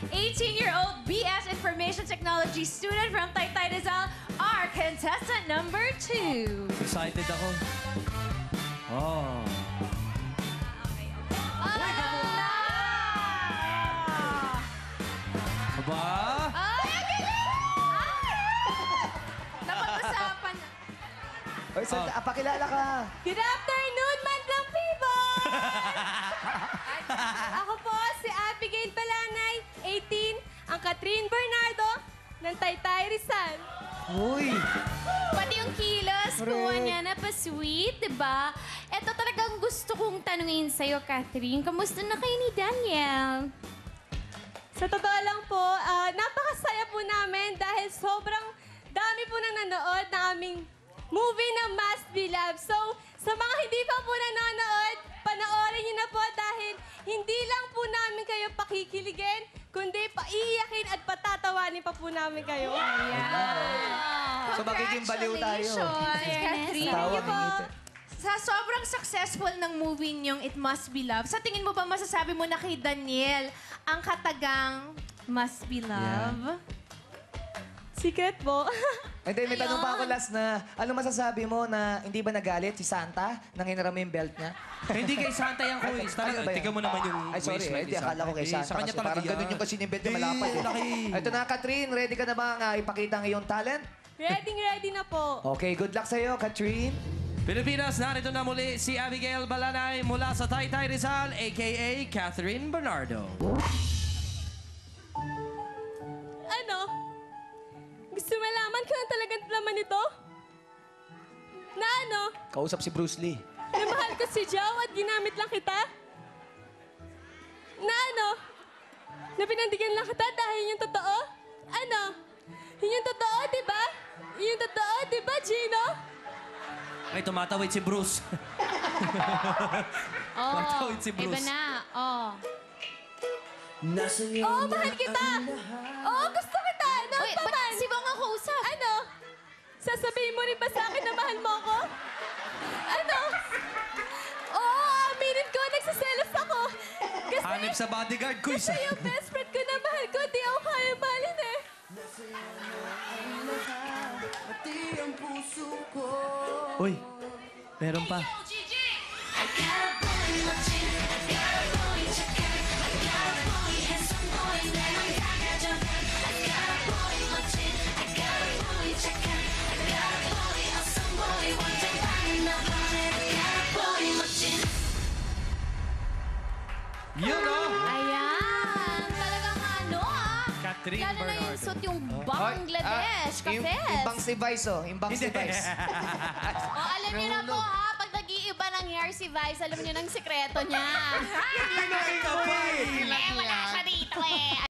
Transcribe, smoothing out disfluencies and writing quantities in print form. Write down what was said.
18-year-old BS Information Technology student from Taytay Rizal, our contestant number 2. Excited ako. Oh. Aba? Ay, ang galing! Napag-usapan. Oy, pakilala ka. Good afternoon, madlang people! Ako po si Abigail Balanay, 18, ang Catherine Bernardo ng Taytay Rizal. Uy! Pati yung kilos, kuha niya na pa-sweet, diba? Ito talagang gusto kong tanungin sa'yo, Catherine. Kamusta na kayo ni Daniel? Sa totoo lang po, napakasaya po namin dahil sobrang dami po nang nanood na aming movie na Must Be Loved. So, sa mga hindi pa po nanonood, panoorin niyo na po dahil hindi lang po namin kayo pakikiligin, kundi paiiyakin at patatawanin pa po namin kayo. So, magiging baliw tayo. Catherine. Tawag po. ni Ngiti. Sa sobrang successful ng movie niyong It Must Be Love, sa tingin mo ba masasabi mo na kay Daniel ang katagang Must Be Love? Secret po. Hindi, may tanong pa ako last na, ano masasabi mo na hindi ba nagalit si Santa nang hinaram mo yung belt niya? Hindi kay Santa yung quiz. Ano ba yan? Tingnan mo naman yung Ay, sorry. waistline Hindi, ni akala ko kay Eh, Santa. Sa kanya kasi talaga parang ganun yung kasi ni belt niya malapad. Eh, laki. Ito na, Catherine. Ready ka na ba ipakita ang iyong talent? Ready na po. Okay, good luck sa'yo, Catherine. Pilipinas, narito na muli si Abigail Balanay mula sa Taytay Rizal, a.k.a. Catherine Bernardo. Ano? Gusto malaman ko ang talagang laman nito? Na ano? Kausap si Bruce Lee. Na mahal ko si Joe at ginamit lang kita? Na ano? Na pinandigan lang kita dahil yun yung totoo? Ano? Yun yung totoo, di ba? Yun yung totoo, di ba, Gino? Ay, tumatawid si Bruce. Tumatawid si Bruce. Iba na. Oh, mahal kita! Oh, gusto kita! Ano pa man? Si Bong ako usap. Ano? Sasabihin mo rin ba sa akin na mahal mo ako? Ano? Oh, aminin ko, nagsiselos ako. Kasi, Hanip sa bodyguard ko isa. kasi yung best friend ko na mahal ko, di ako kaya mahalin eh. Uy, meron pa. Yun o! Ayan, talagang ano Catherine Lalo na yung Bernardo. suit yung Bangladesh, kafes. Imbang si Vice, oh. Imbang si Vice. O, alam niyo na po ha, pag nag-iiba ng hair si Vice, alam niyo ng sikreto niya. Ikaw pa eh! Eh, wala siya dito eh.